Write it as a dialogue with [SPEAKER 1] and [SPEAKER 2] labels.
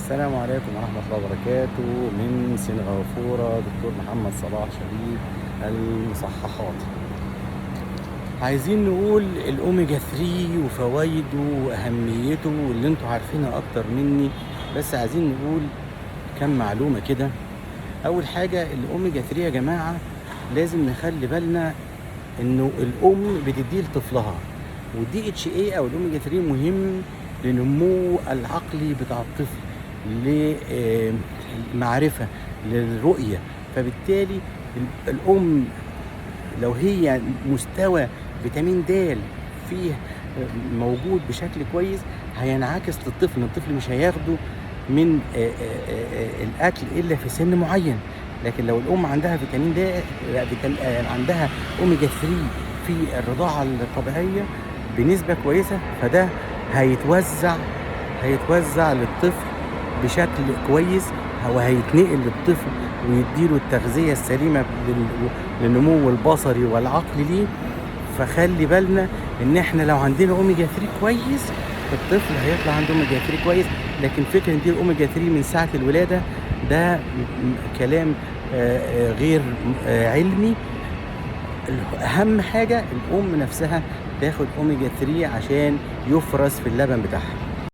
[SPEAKER 1] السلام عليكم ورحمة الله وبركاته. من سنغافورة دكتور محمد صلاح شريف المصححات. عايزين نقول الأوميجا 3 وفوائده وأهميته واللي انتوا عارفينها أكتر مني، بس عايزين نقول كم معلومة كده. أول حاجة الأوميجا 3 يا جماعة لازم نخلي بالنا إنه الأم بتديه لطفلها، والدي اتش اي أو الأوميجا 3 مهم لنمو العقلي بتاع الطفل، للمعرفة، للرؤية. فبالتالي الأم لو هي مستوى فيتامين د فيه موجود بشكل كويس هينعكس للطفل. الطفل مش هياخده من الأكل إلا في سن معين، لكن لو الأم عندها فيتامين د، عندها أوميجا 3 في الرضاعة الطبيعية بنسبة كويسة، فده هيتوزع للطفل بشكل كويس، وهيتنقل للطفل ويديله التغذية السليمة للنمو البصري والعقلي ليه. فخلي بالنا ان احنا لو عندنا اوميجا 3 كويس الطفل هيطلع عنده اوميجا 3 كويس. لكن فكرة ان دي الاوميجا 3 من ساعة الولادة ده كلام غير علمي. اهم حاجة الام نفسها تاخد اوميجا 3 عشان يفرز في اللبن بتاعها.